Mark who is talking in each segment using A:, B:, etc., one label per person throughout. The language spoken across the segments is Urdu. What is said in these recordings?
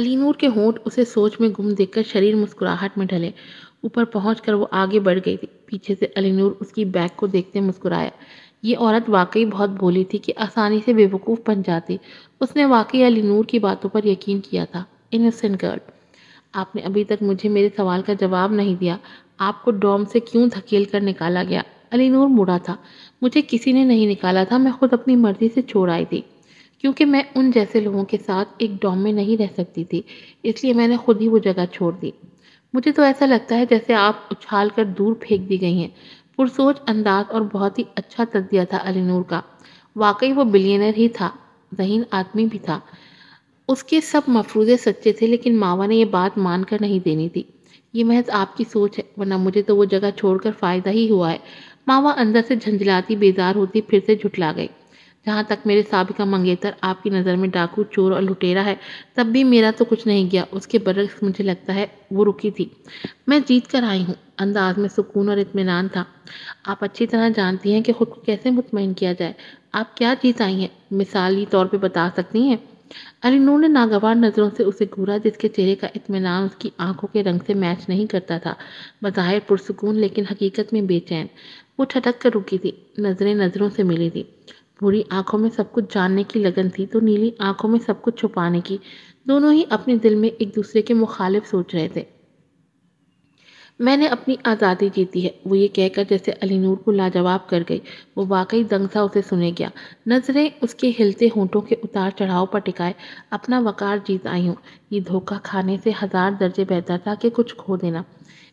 A: علی نور کے ہونٹ اسے سوچ میں گم دیکھ کر شریر مسکراہٹ میں ڈھلے۔ اوپر پہنچ کر وہ آگے بڑھ گئی تھی۔ پیچھے سے علی نور اس کی بیگ کو دیکھتے مسکرایا۔ یہ عورت واقعی بہت بھولی تھی کہ آسانی سے بے وقوف بن جاتی۔ اس نے واقعی علی نور کی باتوں پر یقین کیا تھا۔ انوسینٹ گرل، آپ نے ابھی تک مجھے میرے سوال کا جواب نہیں دیا۔ آپ کو ڈوم سے کیوں دھکیل کر نکالا گیا؟ علی نور مڑا تھا۔ مجھے کسی نے نہیں نکالا تھا، میں خود اپنی مرضی سے چھوڑ آئی تھی، کیونکہ میں ان جیسے لوگوں کے ساتھ ایک ڈوم میں نہیں رہ سکتی تھی، اس لیے میں نے خود ہی وہ جگہ چھوڑ دی۔ مجھے تو ایسا لگتا ہے جیسے آپ اچھال کر دور پھینک دی گئی ہیں۔ پرسوچ انداز اور بہت ہی اچھا تجزیہ تھا علی نور کا۔ واقعی وہ بلینئر ہی تھا، ذہین آدمی بھی تھا۔ اس کے سب مفروضے سچے تھے، لیکن ماوا نے یہ بات مان کر نہیں دینی تھی۔ یہ محض آپ کی سوچ ہے، ورنہ مجھے تو وہ جگہ چھوڑ کر فائدہ ہی ہوا ہے۔ ماوا اندر سے جھنجھلاتی بیزار ہوتی پھر سے جھٹلا گئی۔ جہاں تک میرے سابقہ منگیتر آپ کی نظر میں ڈاکو، چور اور لٹیرا ہے، تب بھی میرا تو کچھ نہیں گیا۔ اس کے برعکس مجھے لگتا ہے وہ رکی تھی۔ میں جیت کر آئی ہوں۔ انداز میں سکون اور اطمینان تھا۔ آپ اچھی طرح جانتی ہیں کہ خود کو کیسے مطمئن کیا جائے۔ آپ کیا جیت آئی ہیں، مثالی طور پہ بتا سکتی ہیں؟ علی نور نے ناگوار نظروں سے اسے گھورا، جس کے چہرے کا اطمینان اس کی آنکھوں کے رنگ سے میچ نہیں کرتا تھا۔ بظاہر پرسکون لیکن حقیقت میں بے چین۔ وہ ٹھٹک کر رکی تھی۔ نظریں نظروں سے ملی تھی۔ بھوری آنکھوں میں سب کچھ جاننے کی لگن تھی تو نیلی آنکھوں میں سب کچھ چھپانے کی۔ دونوں ہی اپنے دل میں ایک دوسرے کے مخالف سوچ رہے تھے۔ میں نے اپنی آزادی جیتی ہے، وہ یہ کہہ کر جیسے علی نور کو لاجواب کر گئی۔ وہ واقعی دنگ سا اسے سنے گیا۔ نظریں اس کے ہلتے ہونٹوں کے اتار چڑھاؤ پر ٹکائے۔ اپنا وقار جیت آئی ہوں، یہ دھوکہ کھانے سے 1000 درجے بہتر تھا کہ کچھ کھو دینا۔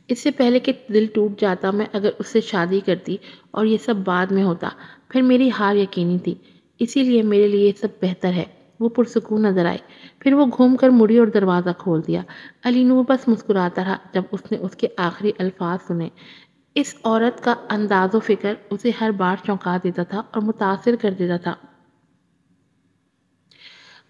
A: اس سے پہلے کہ دل ٹوٹ جاتا میں اگر اس سے شادی کرتی اور یہ سب بعد میں ہوتا، پھر میری ہار یقینی تھی۔ اسی لیے میرے لیے یہ سب بہتر ہے۔ وہ پرسکون نظر آئی، پھر وہ گھوم کر مڑی اور دروازہ کھول دیا۔ علی نور بس مسکراتا رہا جب اس نے اس کے آخری الفاظ سنے۔ اس عورت کا انداز و فکر اسے ہر بار چونکا دیتا تھا اور متاثر کر دیتا تھا۔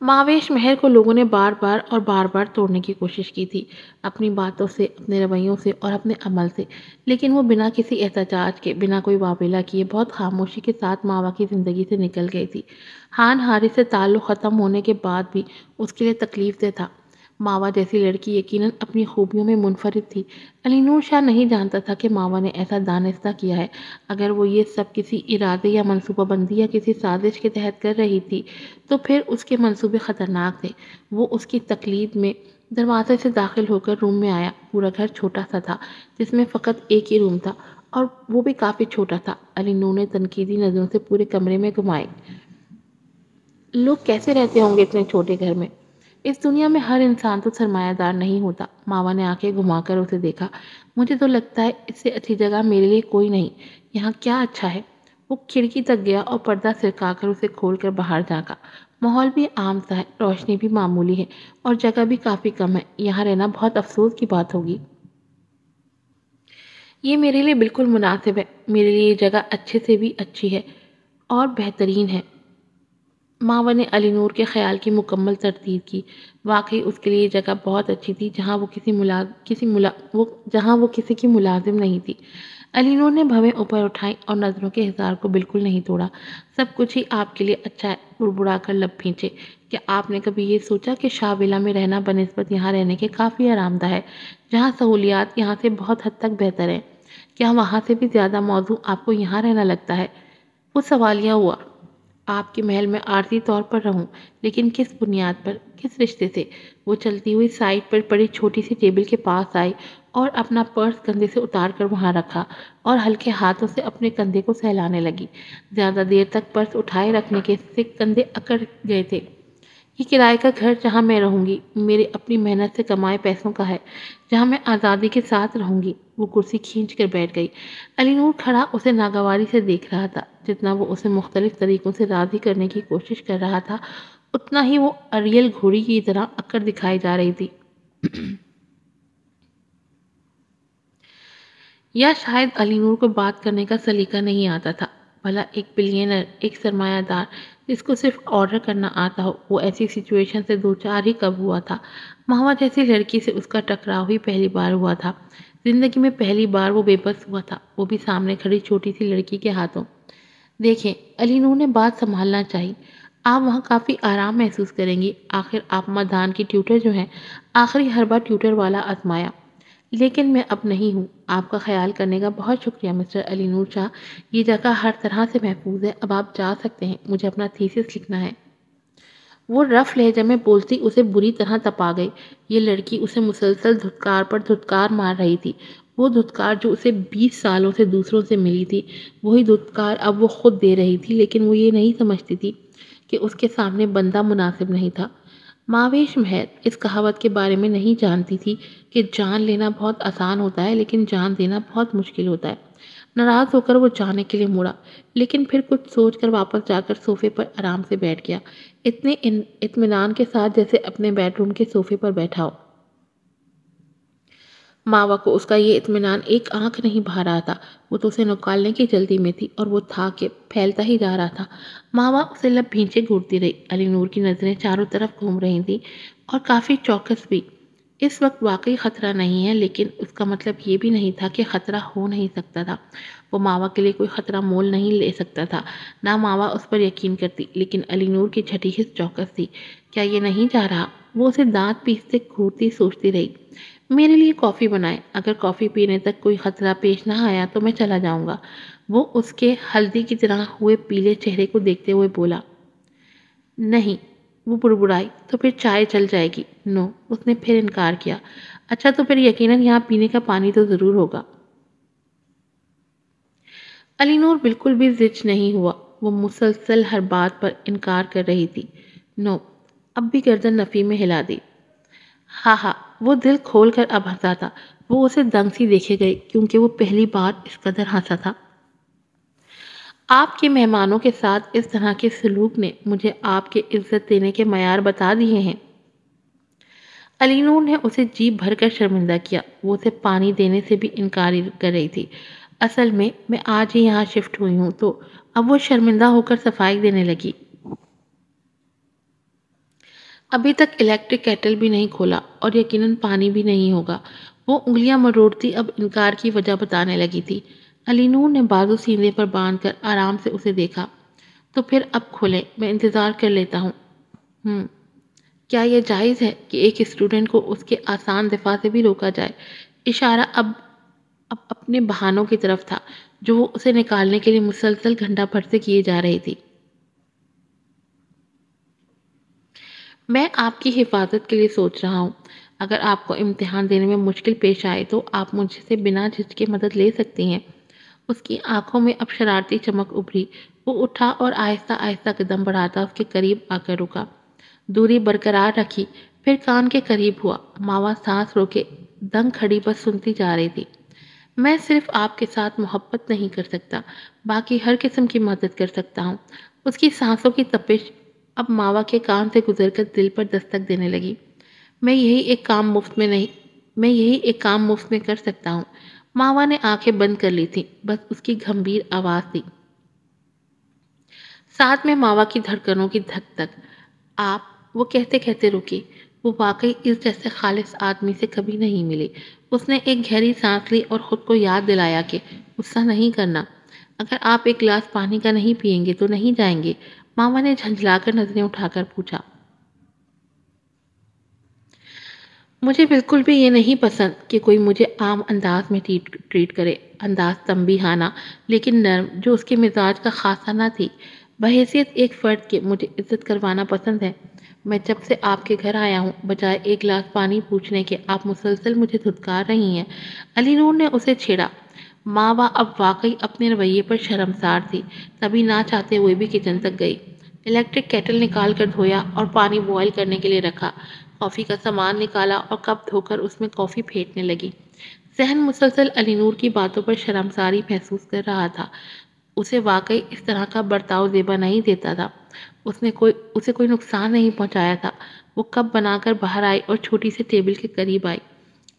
A: ماویش مہر کو لوگوں نے بار بار توڑنے کی کوشش کی تھی، اپنی باتوں سے، اپنے رویوں سے اور اپنے عمل سے، لیکن وہ بنا کسی احتجاج کے، بنا کوئی واویلا کیے بہت خاموشی کے ساتھ ماوا کی زندگی سے نکل گئی تھی۔ ہان ہاری سے تعلق ختم ہونے کے بعد بھی اس کے لیے تکلیف دہ تھا۔ ماوا جیسی لڑکی یقیناً اپنی خوبیوں میں منفرد تھی۔ علی نور شاہ نہیں جانتا تھا کہ ماوا نے ایسا دانستہ کیا ہے۔ اگر وہ یہ سب کسی ارادے یا منصوبہ بندی یا کسی سازش کے تحت کر رہی تھی تو پھر اس کے منصوبے خطرناک تھے۔ وہ اس کی تقلید میں دروازے سے داخل ہو کر روم میں آیا۔ پورا گھر چھوٹا سا تھا، جس میں فقط ایک ہی روم تھا اور وہ بھی کافی چھوٹا تھا۔ علی نور نے تنقیدی نظروں سے پورے کمرے میں گھمائی۔ لوگ کیسے رہتے ہوں گے اتنے چھوٹے گھر میں؟ اس دنیا میں ہر انسان تو سرمایہ دار نہیں ہوتا۔ ماوا نے آنکھیں گھما کر اسے دیکھا۔ مجھے تو لگتا ہے اس سے اچھی جگہ میرے لیے کوئی نہیں۔ یہاں کیا اچھا ہے؟ وہ کھڑکی تک گیا اور پردہ سرکا کر اسے کھول کر باہر جھانکا۔ ماحول بھی عام سا ہے، روشنی بھی معمولی ہے اور جگہ بھی کافی کم ہے۔ یہاں رہنا بہت افسوس کی بات ہوگی۔ یہ میرے لیے بالکل مناسب ہے۔ میرے لیے یہ جگہ اچھے سے بھی اچھی ہے اور بہترین ہے۔ ماوا نے علی نور کے خیال کی مکمل تردید کی۔ واقعی اس کے لیے یہ جگہ بہت اچھی تھی، جہاں وہ کسی کی ملازم نہیں تھی۔ علی نور نے بھویں اوپر اٹھائیں اور نظروں کے حصار کو بالکل نہیں توڑا۔ سب کچھ ہی آپ کے لیے اچھا ہے، بڑبڑا کر لب کھینچے۔ کیا آپ نے کبھی یہ سوچا کہ شاہ ولا میں رہنا بنسبت یہاں رہنے کے کافی آرام دہ ہے، جہاں سہولیات یہاں سے بہت حد تک بہتر ہیں؟ کیا وہاں سے بھی زیادہ موزوں آپ کو یہاں رہنا لگتا ہے؟ وہ سوالیہ ہوا۔ آپ کے محل میں عارضی طور پر رہوں، لیکن کس بنیاد پر، کس رشتے سے؟ وہ چلتی ہوئی سائڈ پر پڑی چھوٹی سی ٹیبل کے پاس آئی اور اپنا پرس کندھے سے اتار کر وہاں رکھا اور ہلکے ہاتھوں سے اپنے کندھے کو سہلانے لگی۔ زیادہ دیر تک پرس اٹھائے رکھنے کے سے کندھے اکڑ گئے تھے۔ یہ کرائے کا گھر جہاں میں رہوں گی میرے اپنی محنت سے کمائے پیسوں کا ہے، جہاں میں آزادی کے ساتھ رہوں گی۔ وہ کرسی کھینچ کر بیٹھ گئی۔ علی نور کھڑا اسے ناگواری سے دیکھ رہا تھا۔ جتنا وہ اسے مختلف طریقوں سے راضی کرنے کی کوشش کر رہا تھا، اتنا ہی وہ اریل گھوڑی کی طرح اکڑ دکھائی جا رہی تھی۔ یا شاید علی نور کو بات کرنے کا سلیقہ نہیں آتا تھا۔ بھلا ایک بلینئر، ایک سرمایہ دار جس کو صرف آرڈر کرنا آتا ہو، وہ ایسی سچویشن سے دوچار ہی کب ہوا تھا؟ مہوا جیسی لڑکی سے اس کا ٹکراؤ ہی پہلی بار ہوا تھا۔ زندگی میں پہلی بار وہ بے بس ہوا تھا، وہ بھی سامنے کھڑی چھوٹی سی لڑکی کے ہاتھوں۔ دیکھیں، علی نور نے بات سنبھالنا چاہی، آپ وہاں کافی آرام محسوس کریں گی۔ آخر آپ مدان کی ٹیوٹر جو ہیں، آخری ہر بار ٹیوٹر والا آزمایا۔ لیکن میں اب نہیں ہوں۔ آپ کا خیال کرنے کا بہت شکریہ مسٹر علی نور شاہ، یہ جگہ ہر طرح سے محفوظ ہے، اب آپ جا سکتے ہیں، مجھے اپنا تھیسس لکھنا ہے۔ وہ رف لہجے میں بولتی اسے بری طرح تپا گئی۔ یہ لڑکی اسے مسلسل دھتکار پر دھتکار مار رہی تھی، وہ دھتکار جو اسے 20 سالوں سے دوسروں سے ملی تھی، وہی دھتکار اب وہ خود دے رہی تھی، لیکن وہ یہ نہیں سمجھتی تھی کہ اس کے سامنے بندہ مناسب نہیں تھا۔ ماویش مہر اس کہاوت کے بارے میں نہیں جانتی تھی کہ جان لینا بہت آسان ہوتا ہے لیکن جان دینا بہت مشکل ہوتا ہے۔ ناراض ہو کر وہ جانے کے لیے مڑا، لیکن پھر کچھ سوچ کر واپس جا کر صوفے پر آرام سے بیٹھ گیا، اتنے اطمینان کے ساتھ جیسے اپنے بیڈ روم کے صوفے پر بیٹھا ہو۔ ماوا کو اس کا یہ اطمینان ایک آنکھ نہیں بھا رہا تھا، وہ تو اسے نکالنے کی جلدی میں تھی اور وہ تھا کہ پھیلتا ہی جا رہا تھا۔ ماوا اسے لب بھینچے گھورتی رہی۔ علی نور کی نظریں چاروں طرف گھوم رہی تھیں اور کافی چوکس بھی۔ اس وقت واقعی خطرہ نہیں ہے، لیکن اس کا مطلب یہ بھی نہیں تھا کہ خطرہ ہو نہیں سکتا تھا۔ وہ ماوا کے لیے کوئی خطرہ مول نہیں لے سکتا تھا، نہ ماوا اس پر یقین کرتی، لیکن علی نور کی چھٹی حس چوکس تھی۔ کیا یہ نہیں جا رہا؟ وہ اسے دانت پیستے گھورتی سوچتی رہی۔ میرے لیے کافی بنائے، اگر کافی پینے تک کوئی خطرہ پیش نہ آیا تو میں چلا جاؤں گا۔ وہ اس کے ہلدی کی طرح ہوئے پیلے چہرے کو دیکھتے ہوئے بولا۔ نہیں، وہ بڑبڑائی، تو پھر چائے چل جائے گی۔ نو، اس نے پھر انکار کیا۔ اچھا تو پھر یقیناً یہاں پینے کا پانی تو ضرور ہوگا۔ علی نور بالکل بھی زج نہیں ہوا، وہ مسلسل ہر بات پر انکار کر رہی تھی۔ نو، اب بھی گردن نفی میں ہلا دی۔ ہاں ہاں، وہ دل کھول کر اب ہنسا تھا۔ وہ اسے دنگ سی دیکھے گئی کیونکہ وہ پہلی بار اس قدر ہنسا تھا۔ آپ کے مہمانوں کے ساتھ اس طرح کے سلوک نے مجھے آپ کے عزت دینے کے معیار بتا دیے ہیں۔ علی نور نے اسے جی بھر کر شرمندہ کیا۔ وہ اسے پانی دینے سے بھی انکار کر رہی تھی۔ اصل میں آج ہی یہاں شفٹ ہوئی ہوں، تو اب وہ شرمندہ ہو کر صفائی دینے لگی۔ ابھی تک الیکٹرک کیٹل بھی نہیں کھولا اور یقیناً پانی بھی نہیں ہوگا۔ وہ انگلیاں مروڑتی اب انکار کی وجہ بتانے لگی تھی۔ علی نور نے بازو سینے پر باندھ کر آرام سے اسے دیکھا۔ تو پھر اب کھولیں، میں انتظار کر لیتا ہوں۔ کیا یہ جائز ہے کہ ایک اسٹوڈنٹ کو اس کے آسان دفاع سے بھی روکا جائے؟ اشارہ اب اپنے بہانوں کی طرف تھا جو وہ اسے نکالنے کے لیے مسلسل گھنٹہ بھر سے کیے جا رہی تھی۔ میں آپ کی حفاظت کے لیے سوچ رہا ہوں۔ اگر آپ کو امتحان دینے میں مشکل پیش آئے تو آپ مجھ سے بنا جھجکے مدد لے سکتی ہیں۔ اس کی آنکھوں میں اب شرارتی چمک ابھری۔ وہ اٹھا اور آہستہ آہستہ قدم بڑھاتا اس کے قریب آ کر رکا۔ دوری برقرار رکھی، پھر کان کے قریب ہوا۔ ماوا سانس روکے دنگ کھڑی بس سنتی جا رہی تھی۔ میں صرف آپ کے ساتھ محبت نہیں کر سکتا، باقی ہر قسم کی مدد کر سکتا ہوں۔ اس کی سانسوں کی تپش اب ماوا کے کان سے گزر کر دل پر دستک دینے لگی۔ میں یہی ایک کام مفت میں کر سکتا ہوں۔ ماوا نے آنکھیں بند کر لی تھی، بس اس کی گھمبیر آواز تھی، ساتھ میں ماوا کی دھڑکنوں کی دھک دھک۔ وہ کہتے کہتے رکی۔ وہ واقعی اس جیسے خالص آدمی سے کبھی نہیں ملی۔ اس نے ایک گہری سانس لی اور خود کو یاد دلایا کہ غصہ نہیں کرنا۔ اگر آپ ایک گلاس پانی کا نہیں پئیں گے تو نہیں جائیں گے؟ ماما نے جھنجھلا کر نظریں اٹھا کر پوچھا۔ مجھے بالکل بھی یہ نہیں پسند کہ کوئی مجھے عام انداز میں ٹریٹ کرے، انداز تنبیہانہ لیکن نرم، جو اس کے مزاج کا خاصہ نہ تھی۔ بحیثیت ایک فرد کے مجھے عزت کروانا پسند ہے۔ میں جب سے آپ کے گھر آیا ہوں، بجائے ایک گلاس پانی پوچھنے کے آپ مسلسل مجھے دھتکار رہی ہیں۔ علی نور نے اسے چھیڑا۔ ماوا اب واقعی اپنے رویے پر شرمسار تھی، تبھی نہ چاہتے ہوئے بھی کچن تک گئی۔ الیکٹرک کیٹل نکال کر دھویا اور پانی بوائل کرنے کے لیے رکھا۔ کافی کا سامان نکالا اور کپ دھو کر اس میں کافی پھینکنے لگی۔ ذہن مسلسل علی نور کی باتوں پر شرمساری محسوس کر رہا تھا۔ اسے واقعی اس طرح کا برتاؤ زیبا نہیں دیتا تھا۔ اسے کوئی نقصان نہیں پہنچایا تھا۔ وہ کپ بنا کر باہر آئی اور چھوٹی سی ٹیبل کے قریب آئی۔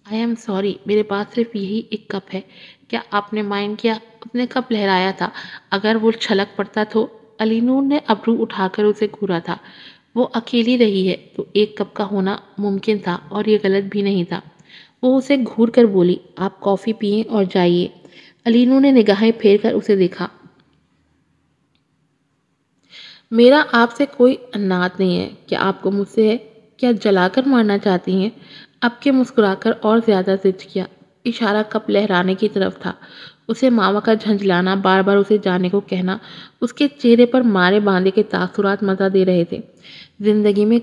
A: آئی ایم سوری، میرے پاس صرف یہی ایک کپ ہے، کیا آپ نے مائنڈ کیا؟ اس نے کپ لہرایا تھا۔ اگر وہ چھلک پڑتا تو؟ علی نور نے ابرو اٹھا کر اسے گھورا تھا۔ وہ اکیلی رہی ہے تو ایک کپ کا ہونا ممکن تھا اور یہ غلط بھی نہیں تھا۔ وہ اسے گھور کر بولی، آپ کافی پئیں اور جائیے۔ علی نور نے نگاہیں پھیر کر اسے دیکھا۔ میرا آپ سے کوئی انات نہیں ہے، کیا آپ کو مجھ سے ہے؟ کیا جلا کر مارنا چاہتی ہیں؟ اب کے مسکرا کر اور زیادہ ضد کیا، اشارہ کپ لہرانے کی طرف تھا۔ اسے ماما کا جھنجھلانا، بار بار اسے جانے کو کہنا، اس کے چہرے پر مارے باندھے کے تاثرات مزہ دے رہے تھے۔ زندگی میں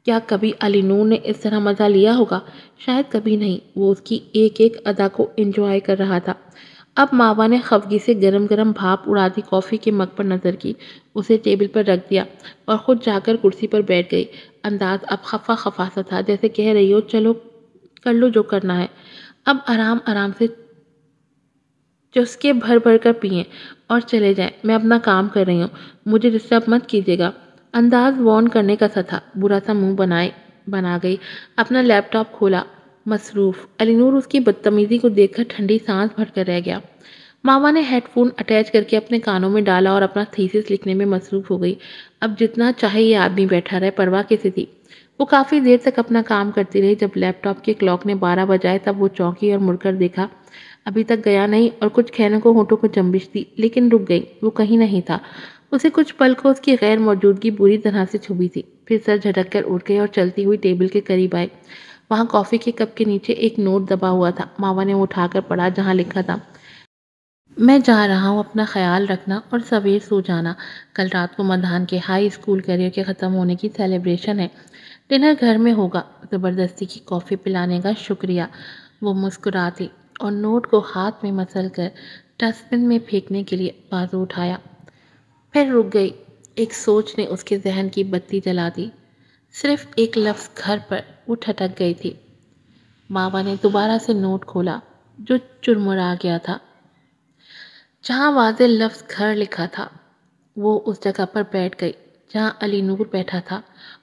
A: کیا کبھی علی نور نے اس طرح مزہ لیا ہوگا؟ شاید کبھی نہیں۔ وہ اس کی ایک ایک ادا کو انجوائے کر رہا تھا۔ اب ماوا نے خفگی سے گرم گرم بھاپ اڑاتی کافی کے مگ پر نظر کی، اسے ٹیبل پر رکھ دیا اور خود جا کر کرسی پر بیٹھ گئی۔ انداز اب خفا خفا سا تھا، جیسے کہہ رہی ہو چلو کر لو جو کرنا ہے، اب آرام آرام سے چسکے بھر بھر کر پئیں اور چلے جائیں، میں اپنا کام کر رہی ہوں، مجھے ڈسٹرب مت کیجیے گا۔ انداز وارن کرنے کا سا تھا، برا سا منہ بنا گئی، اپنا لیپ ٹاپ کھولا، مصروف۔ علی نور اس کی بدتمیزی کو دیکھ کر ٹھنڈی سانس بھر کر رہ گیا۔ ماما نے ہیڈ فون اٹیچ کر کے اپنے کانوں میں ڈالا اور اپنا تھیسس لکھنے میں مصروف ہو گئی۔ اب جتنا چاہے یہ آدمی بیٹھا رہے، پرواہ کسی تھی۔ وہ کافی دیر تک اپنا کام کرتی رہی۔ جب لیپ ٹاپ کے کلاک نے 12 بجائے تب وہ چونکی اور مڑ کر دیکھا، ابھی تک گیا نہیں، اور کچھ کہنے کو ہونٹوں کو جنبش دی، لیکن رک گئی، وہ کہیں نہیں تھا۔ اسے کچھ پل کو اس کی غیر موجودگی بری طرح سے چھبی تھی۔ پھر سر جھٹک کر اٹھ گئی اور چلتی ہوئی ٹیبل کے قریب آئی۔ وہاں کافی کے کپ کے نیچے ایک نوٹ دبا ہوا تھا۔ ماما نے وہ اٹھا کر پڑھا، جہاں لکھا تھا، میں جا رہا ہوں، اپنا خیال رکھنا اور سویر سو جانا۔ کل رات کو مدھان کے ہائی اسکول کیریئر کے ختم ہونے کی سیلیبریشن ہے، ڈنر گھر میں ہوگا، زبردستی کی کافی پلانے کا شکریہ۔ وہ مسکراتی اور نوٹ کو ہاتھ میں مسل کر ڈسٹ بن میں پھینکنے کے لیے بازو اٹھایا، پھر رک گئی۔ ایک سوچ نے اس کے ذہن کی بتی جلا دی، صرف ایک لفظ گھر پر وہ ٹھٹک گئی تھی۔ ماما نے دوبارہ سے نوٹ کھولا جو چرمرا گیا تھا، جہاں واضح لفظ گھر لکھا تھا۔ وہ اس جگہ پر بیٹھ گئی جہاں علی نور بیٹھا تھا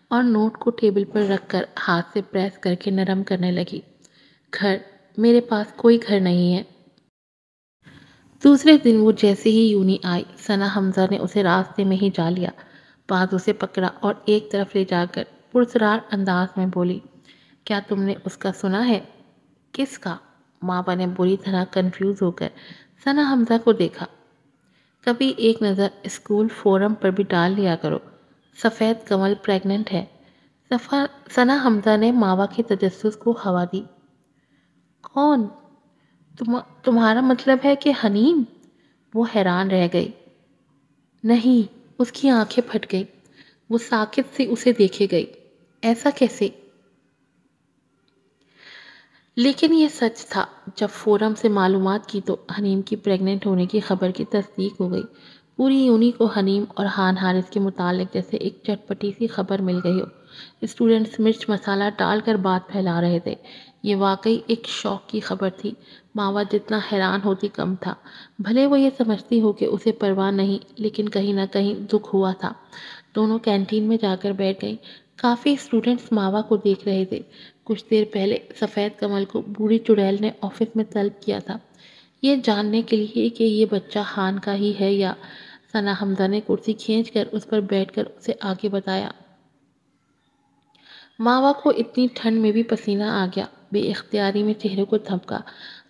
A: اور نوٹ کو ٹیبل پر رکھ کر ہاتھ سے پریس کر کے نرم کرنے لگی۔ گھر، میرے پاس کوئی گھر نہیں ہے۔ دوسرے دن وہ جیسے ہی یونی آئی، ثنا حمزہ نے اسے راستے میں ہی جا لیا، بازو سے پکڑا اور ایک طرف لے جا کر پرسرار انداز میں بولی، کیا تم نے اس کا سنا ہے؟ کس کا؟ ماما نے بری طرح کنفیوز ہو کر ثنا حمزہ کو دیکھا۔ کبھی ایک نظر اسکول فورم پر بھی ڈال لیا کرو، سفید کمل پریگننٹ ہے۔ ثنا حمزہ نے ماما کے تجسس کو ہوا دی۔ کون؟ تمہارا مطلب ہے کہ حنین؟ وہ حیران رہ گئی۔ نہیں، اس کی آنکھیں پھٹ گئی، وہ ساکت سے اسے دیکھے گئی۔ ایسا کیسے؟ لیکن یہ سچ تھا۔ جب فورم سے معلومات کی تو حنیم کی پریگننٹ ہونے کی خبر کی تصدیق ہو گئی۔ پوری یونی کو حنیم اور خان حارث کے متعلق جیسے ایک چٹپٹی سی خبر مل گئی ہو۔ اسٹوڈنٹس مرچ مسالہ ڈال کر بات پھیلا رہے تھے۔ یہ واقعی ایک شوق کی خبر تھی۔ ماوا جتنا حیران ہوتی کم تھا۔ بھلے وہ یہ سمجھتی ہو کہ اسے پرواہ نہیں، لیکن کہیں نہ کہیں دکھ ہوا تھا۔ دونوں کینٹین میں جا کر بیٹھ گئیں۔ کافی اسٹوڈنٹس ماوا کو دیکھ رہے تھے۔ کچھ دیر پہلے سفید کمل کو بوڑھی چڑیل نے آفس میں طلب کیا تھا، یہ جاننے کے لیے کہ یہ بچہ خان کا ہی ہے یا۔ ثنا حمزہ نے کرسی کھینچ کر اس پر بیٹھ کر اسے آگے بتایا۔ ماوا کو اتنی ٹھنڈ میں بھی پسینہ آ گیا، بے اختیاری میں چہرے کو تھپکا۔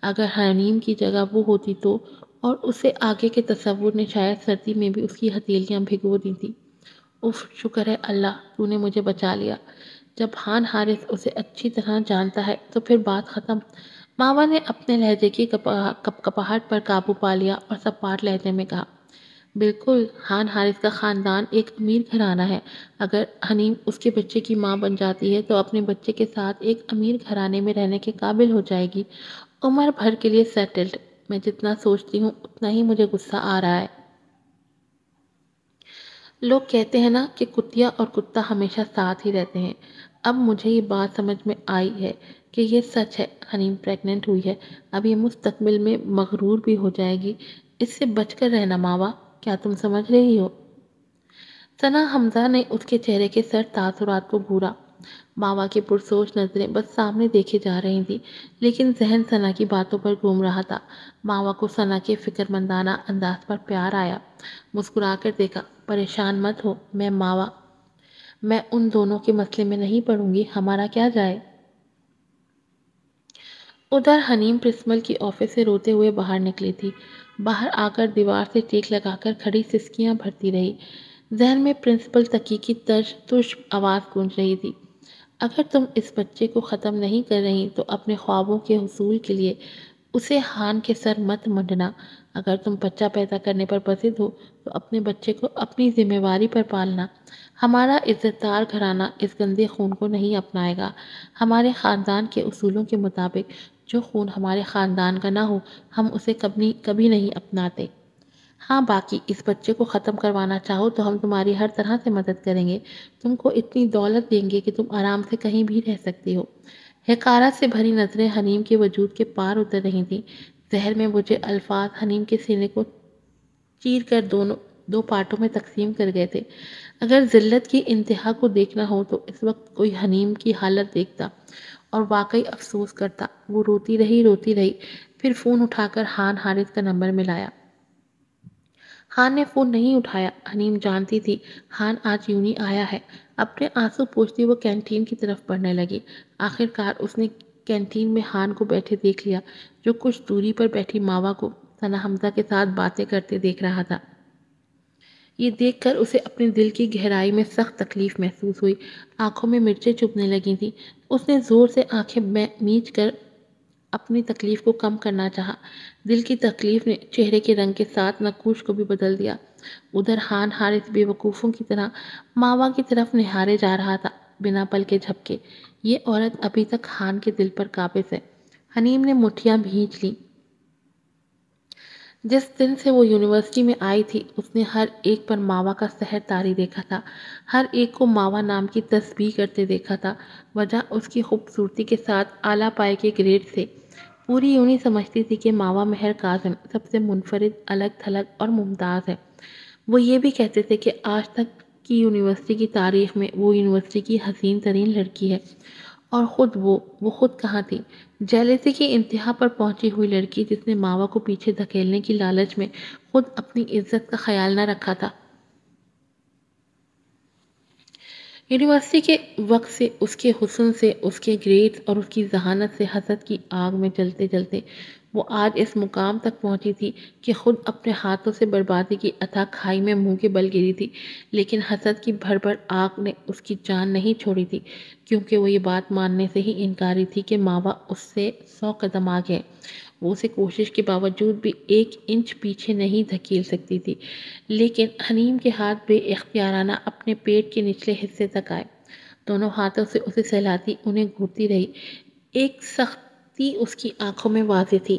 A: اگر حنیم کی جگہ وہ ہوتی تو، اور اسے آگے کے تصور نے شاید سردی میں بھی اس کی ہتھیلیاں بھگو دی تھی۔ اف، شکر ہے اللہ تو نے مجھے بچا لیا۔ جب خان حارث اسے اچھی طرح جانتا ہے تو پھر بات ختم۔ ماما نے اپنے لہجے کی کپکپاہٹ پر قابو پا لیا اور سپاٹ لہجے میں کہا، بالکل، خان حارث کا خاندان ایک امیر گھرانہ ہے۔ اگر حنیم اس کے بچے کی ماں بن جاتی ہے تو اپنے بچے کے ساتھ ایک امیر گھرانے میں رہنے کے قابل ہو جائے گی، عمر بھر کے لیے سیٹلڈ۔ میں جتنا سوچتی ہوں اتنا ہی مجھے غصہ آ رہا ہے۔ لوگ کہتے ہیں نا کہ کتیا اور کتا ہمیشہ ساتھ ہی رہتے ہیں۔ اب مجھے یہ بات سمجھ میں آئی ہے کہ یہ سچ ہے، حنیم پریگننٹ ہوئی ہے۔ اب یہ مستقبل میں مغرور بھی ہو جائے گی، اس سے بچ کر رہنا ماوا، کیا تم سمجھ رہی ہو؟ ثنا حمزہ نے اس کے چہرے کے سر تاثرات کو گھورا۔ ماوا کی پرسوچ نظریں بس سامنے دیکھے جا رہی تھی، لیکن ذہن ثنا کی باتوں پر گھوم رہا تھا۔ ماوا کو ثنا کے فکر مندانہ انداز پر پیار آیا، مسکرا کر دیکھا، پریشان مت ہو، میں ان دونوں کے مسئلے میں نہیں پڑوں گی، ہمارا کیا جائے۔ ادھر حنیم پرنسپل کی آفس سے روتے ہوئے باہر نکلی تھی۔ باہر آ کر دیوار سے ٹیک لگا کر کھڑی سسکیاں بھرتی رہی۔ ذہن میں پرنسپل تقی کی ترش آواز گونج رہی تھی۔ اگر تم اس بچے کو ختم نہیں کر رہی تو اپنے خوابوں کے حصول کے لیے اسے ہان کے سر مت منڈنا۔ اگر تم بچہ پیدا کرنے پر بضد ہو تو اپنے بچے کو اپنی ذمہ واری پر پالنا۔ ہمارا عزت دار گھرانہ اس گندے خون کو نہیں اپنائے گا۔ ہمارے خاندان کے اصولوں کے مطابق جو خون ہمارے خاندان کا نہ ہو ہم اسے کبھی نہیں اپناتے۔ ہاں، باقی اس بچے کو ختم کروانا چاہو تو ہم تمہاری ہر طرح سے مدد کریں گے، تم کو اتنی دولت دیں گے کہ تم آرام سے کہیں بھی رہ سکتی ہو۔ حقارت سے بھری نظریں حنیم کے وجود کے پار اتر رہی تھیں۔ زہر میں بجھے الفاظ حنیم کے سینے کو چیر کر دو پارٹوں میں تقسیم کر گئے تھے۔ اگر ذلت کی انتہا کو دیکھنا ہو تو اس وقت کوئی حنیم کی حالت دیکھتا اور واقعی افسوس کرتا۔ وہ روتی رہی، پھر فون اٹھا کر ہان حارث کا نمبر ملایا۔ ہان نے فون نہیں اٹھایا۔ حنیم جانتی تھی ہان آج یوں ہی آیا ہے۔ اپنے آنسو پوچھتی وہ کینٹین کی طرف بڑھنے لگی۔ آخرکار اس نے کینٹین میں ہان کو بیٹھے دیکھ لیا، جو کچھ دوری پر بیٹھی ماوا کو ثنا حمزہ کے ساتھ باتیں کرتے دیکھ رہا تھا۔ یہ دیکھ کر اسے اپنے دل کی گہرائی میں سخت تکلیف محسوس ہوئی۔ آنکھوں میں مرچیں چبھنے لگی تھیں۔ اس نے زور سے آنکھیں میچ کر اپنی تکلیف کو کم کرنا چاہا۔ دل کی تکلیف نے چہرے کے رنگ کے ساتھ نقوش کو بھی بدل دیا۔ ادھر ہان حارث بے وقوفوں کی طرح ماوا کی طرف نہارے جا رہا تھا، بنا پل کے جھپکے۔ یہ عورت ابھی تک ہان کے دل پر قابض ہے۔ حنیم نے مٹھیاں بھینچ لیں۔ جس دن سے وہ یونیورسٹی میں آئی تھی اس نے ہر ایک پر ماوا کا سحر طاری دیکھا تھا، ہر ایک کو ماوا نام کی تسبیح کرتے دیکھا تھا۔ وجہ اس کی خوبصورتی کے ساتھ اعلیٰ پائے کے گریڈ تھے۔ پوری یونی سمجھتی تھی کہ ماوا مہر کاظم سب سے منفرد، الگ تھلگ اور ممتاز ہے۔ وہ یہ بھی کہتے تھے کہ آج تک کی یونیورسٹی کی تاریخ میں وہ یونیورسٹی کی حسین ترین لڑکی ہے، اور وہ خود کہاں تھی؟ جیلیسی کی انتہا پر پہنچی ہوئی لڑکی جس نے ماوا کو پیچھے دھکیلنے کی لالچ میں خود اپنی عزت کا خیال نہ رکھا تھا۔ یونیورسٹی کے وقت سے، اس کے حسن سے، اس کے گریڈز اور اس کی ذہانت سے حسد کی آگ میں جلتے جلتے وہ آج اس مقام تک پہنچی تھی کہ خود اپنے ہاتھوں سے بربادی کی اتھاہ کھائی میں منہ کے بل گری تھی۔ لیکن حسد کی بھر آگ نے اس کی جان نہیں چھوڑی تھی، کیونکہ وہ یہ بات ماننے سے ہی انکاری تھی کہ ماوا اس سے 100 قدم آگے ہے۔ وہ اسے کوشش کے باوجود بھی 1 انچ پیچھے نہیں دھکیل سکتی تھی۔ لیکن حنیم کے ہاتھ بے اختیارانہ اپنے پیٹ کے نچلے حصے تک آئے، دونوں ہاتھوں سے اسے سہلاتی انہیں گھورتی رہی۔ ایک سختی اس کی آنکھوں میں واضح تھی۔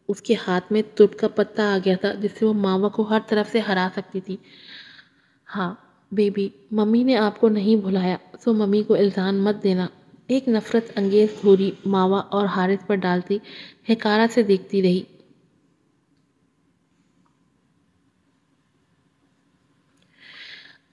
A: اس کے ہاتھ میں ترٹ کا پتہ آ گیا تھا جس سے وہ ماوا کو ہر طرف سے ہرا سکتی تھی۔ ہاں بیبی، ممی نے آپ کو نہیں بھلایا، سو ممی کو الزام مت دینا۔ ایک نفرت انگیز گھوری ماوا اور حارث پر ڈالتی حقارت سے دیکھتی رہی۔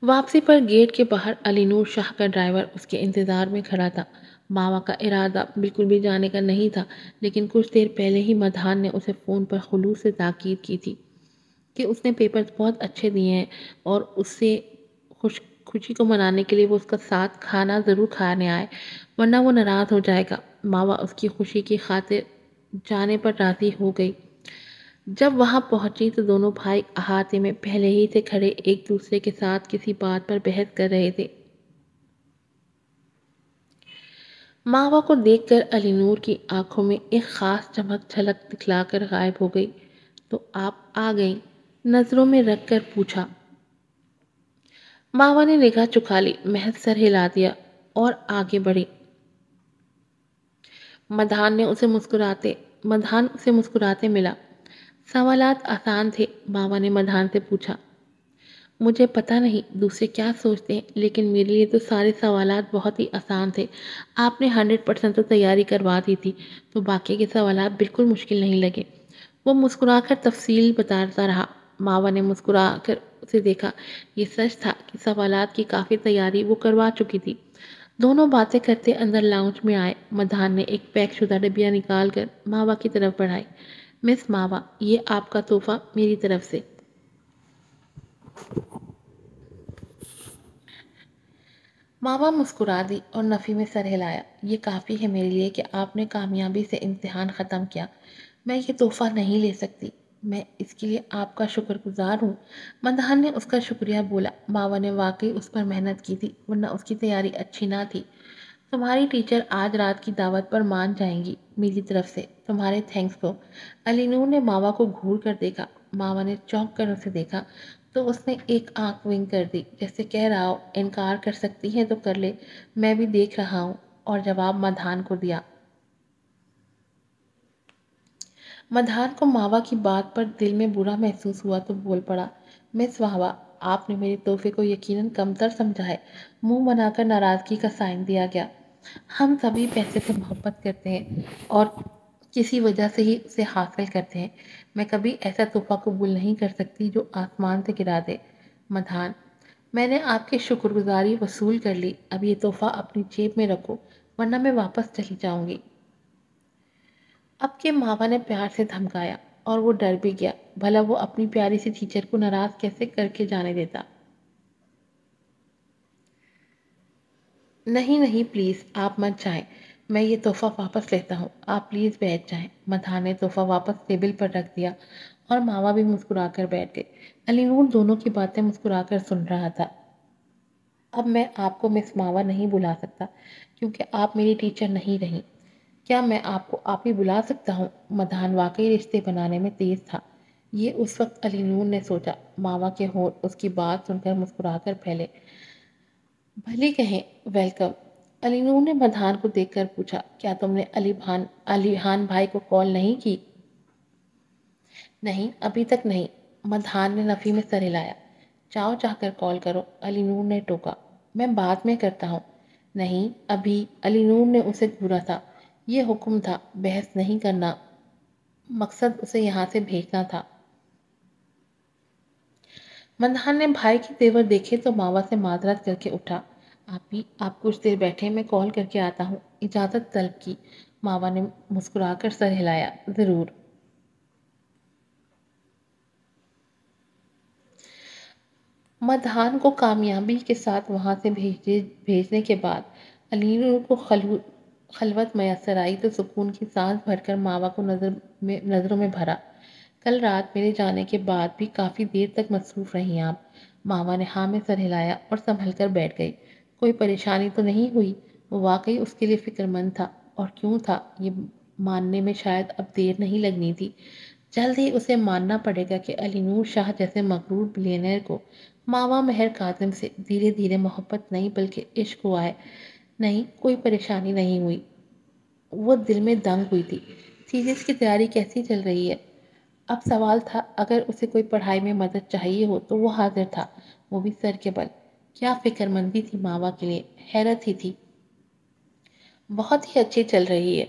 A: واپسی پر گیٹ کے باہر علی نور شاہ کا ڈرائیور اس کے انتظار میں کھڑا تھا۔ ماوا کا ارادہ بالکل بھی جانے کا نہیں تھا، لیکن کچھ دیر پہلے ہی مدحان نے اسے فون پر خلوص سے تاکید کی تھی کہ اس نے پیپرز بہت اچھے دیے ہیں اور اس سے خوشی کو منانے کے لیے وہ اس کا ساتھ کھانا ضرور کھانے آئے، ورنہ وہ ناراض ہو جائے گا۔ ماوا اس کی خوشی کی خاطر جانے پر راضی ہو گئی۔ جب وہاں پہنچی تو دونوں بھائی احاطے میں پہلے ہی سے کھڑے ایک دوسرے کے ساتھ کسی بات پر بحث کر رہے تھے۔ ماوا کو دیکھ کر علی نور کی آنکھوں میں ایک خاص چمک جھلک دکھلا کر غائب ہو گئی۔ تو آپ آ گئیں؟ نظروں میں رکھ کر پوچھا۔ ماوا نے نگاہ چکا لی، محض سر ہلا دیا اور آگے بڑھی۔ مدحان اسے مسکراتے ملا۔ سوالات آسان تھے، ماوا نے مدحان سے پوچھا۔ مجھے پتہ نہیں دوسرے کیا سوچتے ہیں، لیکن میرے لیے تو سارے سوالات بہت ہی آسان تھے۔ آپ نے 100% تو تیاری کروا دی تھی، تو باقی کے سوالات بالکل مشکل نہیں لگے۔ وہ مسکرا کر تفصیل بتاتا رہا۔ ماوا نے مسکرا کر اسے دیکھا۔ یہ سچ تھا کہ سوالات کی کافی تیاری وہ کروا چکی تھی۔ دونوں باتیں کرتے اندر لاؤنج میں آئے۔ مدحان نے ایک پیک شدہ ڈبیا نکال کر ماوا کی طرف بڑھائی۔ مس ماوا، یہ آپ کا تحفہ میری طرف سے۔ ماوا مسکرا دی اور نفی میں سر ہلایا۔ یہ کافی ہے میرے لیے کہ آپ نے کامیابی سے امتحان ختم کیا۔ میں یہ تحفہ نہیں لے سکتی۔ میں اس کے لیے آپ کا شکر گزار ہوں۔ مدحان نے اس کا شکریہ بولا۔ ماوا نے واقعی اس پر محنت کی تھی ورنہ اس کی تیاری اچھی نہ تھی۔ تمہاری ٹیچر آج رات کی دعوت پر مان جائیں گی میری طرف سے تمہارے تھینکس کو۔ علی نور نے ماوا کو گھور کر دیکھا۔ ماوا نے چونک کر اسے دیکھا تو اس نے ایک آنکھ ونک کر دی جیسے کہہ رہا ہو انکار کر سکتی ہے تو کر لے، میں بھی دیکھ رہا ہوں، اور جواب مدحان کو دیا۔ مدحان کو ماوا کی بات پر دل میں برا محسوس ہوا تو بول پڑا، مس واوا، آپ نے میرے تحفے کو یقیناً کمتر سمجھا ہے۔ منہ بنا کر ناراضگی کا سائن دیا گیا۔ ہم سبھی پیسے سے محبت کرتے ہیں اور کسی وجہ سے ہی اسے حاصل کرتے ہیں۔ میں کبھی ایسا تحفہ قبول نہیں کر سکتی جو آسمان سے گرا دے۔ مدحان، میں نے آپ کی شکر گزاری وصول کر لی، اب یہ تحفہ اپنی جیب میں رکھو ورنہ میں واپس چلی جاؤں گی۔ اب کے ماوا نے پیار سے دھمکایا اور وہ ڈر بھی گیا، بھلا وہ اپنی پیاری سی ٹیچر کو ناراض کیسے کر کے جانے دیتا۔ نہیں نہیں پلیز آپ مت جائیں، میں یہ تحفہ واپس لیتا ہوں، آپ پلیز بیٹھ جائیں۔ مدحان نے تحفہ واپس ٹیبل پر رکھ دیا اور ماوا بھی مسکرا کر بیٹھ گئی۔ علی نور دونوں کی باتیں مسکرا کر سن رہا تھا۔ اب میں آپ کو مس ماوا نہیں بلا سکتا کیونکہ آپ میری ٹیچر نہیں رہی۔ کیا میں آپ کو آپ ہی بلا سکتا ہوں؟ مدحان واقعی رشتے بنانے میں تیز تھا، یہ اس وقت علی نور نے سوچا۔ ماوا کے ہونٹ اس کی بات سن کر مسکرا کر پھیلے۔ بھلی کہیں، ویلکم۔ علی نور نے مدحان کو دیکھ کر پوچھا، کیا تم نے علی خان بھائی کو کال نہیں کی؟ نہیں، ابھی تک نہیں۔ مدحان نے نفی میں سر ہلایا۔ چاہو چاہ کر کال کرو، علی نور نے ٹوکا۔ میں بعد میں کرتا ہوں۔ نہیں، ابھی۔ علی نور نے اسے گھورا تھا۔ یہ حکم تھا، بحث نہیں کرنا، مقصد اسے یہاں سے بھیجنا تھا۔ مدحان نے بھائی کے تیور دیکھے تو ماوا سے معذرت کر کے اٹھا۔ آپ کچھ دیر بیٹھے، میں کال کر کے آتا ہوں، اجازت طلب کی۔ ماوا نے مسکرا کر سر ہلایا، ضرور۔ مدحان کو کامیابی کے ساتھ وہاں سے بھیجنے کے بعد علی نور کو خلوت میسر آئی تو سکون کی سانس بھر کر ماوا کو نظروں میں بھرا۔ کل رات میرے جانے کے بعد بھی کافی دیر تک مصروف رہی آپ؟ ماوا نے ہاں میں سر ہلایا اور سنبھل کر بیٹھ گئی۔ کوئی پریشانی تو نہیں ہوئی؟ وہ واقعی اس کے لیے فکر مند تھا، اور کیوں تھا یہ ماننے میں شاید اب دیر نہیں لگنی تھی۔ جلد ہی اسے ماننا پڑے گا کہ علی نور شاہ جیسے مغرور بلینئر کو ماوا مہر کاظم سے دھیرے دھیرے محبت نہیں بلکہ عشق ہوا ہے۔ نہیں، کوئی پریشانی نہیں ہوئی۔ وہ دل میں دنگ ہوئی تھی۔ تھیسس کی تیاری کیسی چل رہی ہے؟ اب سوال تھا، اگر اسے کوئی پڑھائی میں مدد چاہیے ہو تو وہ حاضر تھا، وہ بھی سر کے بل۔ کیا فکر مندی تھی ماوا کے لیے، حیرت ہی تھی۔ بہت ہی اچھی چل رہی ہے۔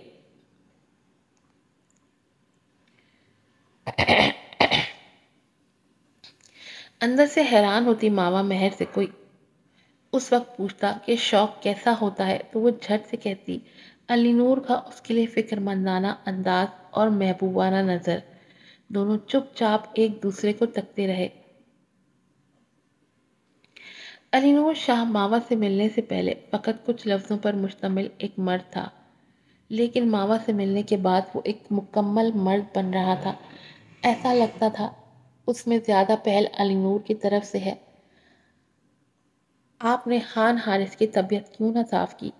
A: اندر سے حیران ہوتی ماوا مہر سے کوئی اس وقت پوچھتا کہ شوق کیسا ہوتا ہے تو وہ جھٹ سے کہتی۔ علی نور کا اس کے لیے فکر مندانہ انداز اور محبوبانہ نظر، دونوں چپ چاپ ایک دوسرے کو تکتے رہے۔ علی نور شاہ ماوا سے ملنے سے پہلے فقط کچھ لفظوں پر مشتمل ایک مرد تھا، لیکن ماوا سے ملنے کے بعد وہ ایک مکمل مرد بن رہا تھا۔ ایسا لگتا تھا اس میں زیادہ پہل علی نور کی طرف سے ہے۔ آپ نے خان حارث کی طبیعت کیوں نہ صاف کی؟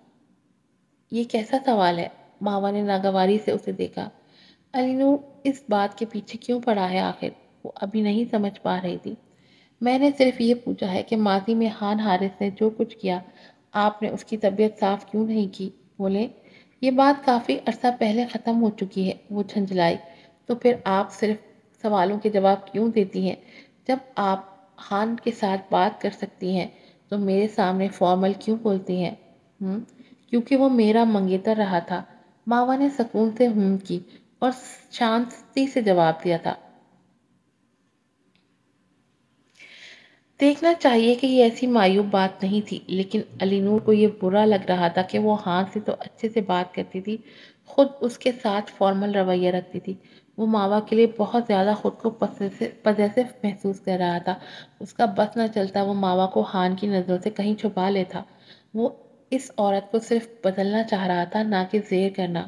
A: یہ کیسا سوال ہے؟ ماوا نے ناگواری سے اسے دیکھا۔ علی نور اس بات کے پیچھے کیوں پڑا ہے آخر؟ وہ ابھی نہیں سمجھ پا رہی تھی۔ میں نے صرف یہ پوچھا ہے کہ ماضی میں خان حارث نے جو کچھ کیا، آپ نے اس کی طبیعت صاف کیوں نہیں کی؟ بولے، یہ بات کافی عرصہ پہلے ختم ہو چکی ہے، وہ جھنجھلائی۔ تو پھر آپ صرف سوالوں کے جواب کیوں دیتی ہیں؟ جب آپ خان کے ساتھ بات کر سکتی ہیں تو میرے سامنے فارمل کیوں بولتی ہیں؟ کیونکہ وہ میرا منگیتر رہا تھا۔ ماوا نے سکون سے کی اور شانتی سے جواب دیا تھا۔ دیکھنا چاہیے کہ یہ ایسی معیوب بات نہیں تھی، لیکن علی نور کو یہ برا لگ رہا تھا کہ وہ ہاں سے تو اچھے سے بات کرتی تھی، خود اس کے ساتھ فارمل رویہ رکھتی تھی۔ وہ ماوا کے لیے بہت زیادہ خود کو پوزیسو محسوس کر رہا تھا۔ اس کا بس نہ چلتا وہ ماوا کو خان کی نظروں سے کہیں چھپا لیتا۔ وہ اس عورت کو صرف بدلنا چاہ رہا تھا، نہ کہ زیر کرنا۔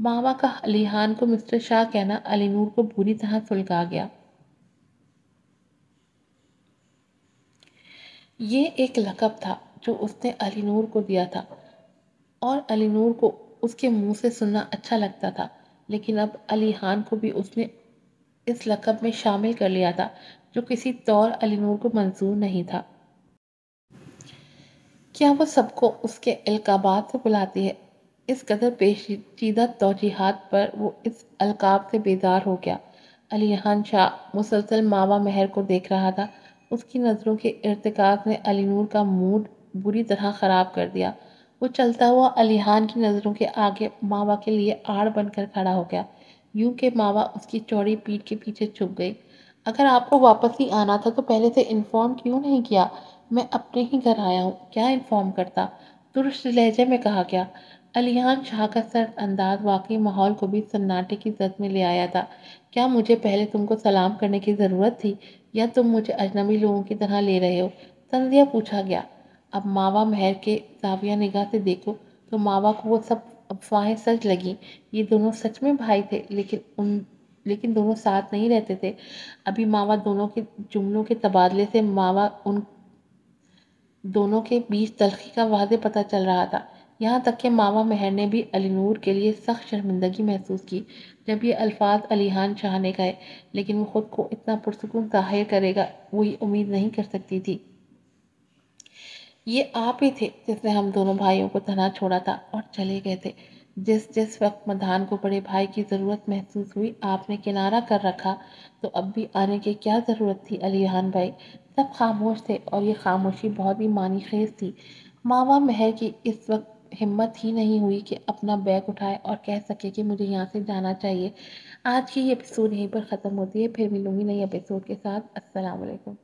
A: ماما کا علیحان کو مسٹر شاہ کہنا علی نور کو بری طرح سلگا گیا۔ یہ ایک لقب تھا جو اس نے علی نور کو دیا تھا اور علی نور کو اس کے منہ سے سننا اچھا لگتا تھا، لیکن اب علیحان کو بھی اس نے اس لقب میں شامل کر لیا تھا جو کسی طور علی نور کو منظور نہیں تھا۔ کیا وہ سب کو اس کے القابات سے بلاتی ہے؟ اس قدر پیچیدہ توجیحات پر وہ اس القاب سے بیزار ہو گیا۔ علیحان شاہ مسلسل ماوا مہر کو دیکھ رہا تھا۔ اس کی نظروں کے ارتکاز نے علی نور کا موڈ بری طرح خراب کر دیا۔ وہ چلتا ہوا علیحان کی نظروں کے آگے ماوا کے لیے آڑ بن کر کھڑا ہو گیا، یوں کہ ماوا اس کی چوڑی پیٹھ کے پیچھے چھپ گئی۔ اگر آپ کو واپس ہی آنا تھا تو پہلے سے انفارم کیوں نہیں کیا؟ میں اپنے ہی گھر آیا ہوں، کیا انفارم کرتا؟ درست لہجے میں کہا گیا۔ علیحان شاہ کا سرد انداز واقعی ماحول کو بھی سناٹے کی زد میں لے آیا تھا۔ کیا مجھے پہلے تم کو سلام کرنے کی ضرورت تھی یا تم مجھے اجنبی لوگوں کی طرح لے رہے ہو؟ طنزیہ پوچھا گیا۔ اب ماوا مہر کے زاویہ نگاہ سے دیکھو تو ماوا کو وہ سب افواہیں سچ لگیں۔ یہ دونوں سچ میں بھائی تھے، لیکن دونوں ساتھ نہیں رہتے تھے۔ ابھی ماوا دونوں کے جملوں کے تبادلے سے ماوا ان دونوں کے بیچ تلخی کا واضح پتہ چل رہا تھا۔ یہاں تک کہ ماوا مہر نے بھی علی نور کے لیے سخت شرمندگی محسوس کی جب یہ الفاظ علیحان شاہ نے کہے، لیکن وہ خود کو اتنا پرسکون ظاہر کرے گا وہی امید نہیں کر سکتی تھی۔ یہ آپ ہی تھے جس نے ہم دونوں بھائیوں کو تنہا چھوڑا تھا اور چلے گئے تھے۔ جس وقت مدھان کو بڑے بھائی کی ضرورت محسوس ہوئی آپ نے کنارہ کر رکھا، تو اب بھی آنے کی کیا ضرورت تھی علیحان بھائی؟ سب خاموش تھے اور یہ خاموشی بہت ہی معنی خیز تھی۔ ماوا مہر کی اس وقت ہمت ہی نہیں ہوئی کہ اپنا بیگ اٹھائے اور کہہ سکے کہ مجھے یہاں سے جانا چاہیے۔ آج کی یہ ایپیسوڈ یہیں پر ختم ہوتی ہے، پھر ملوں گی نئی ایپیسوڈ کے ساتھ۔ السلام علیکم۔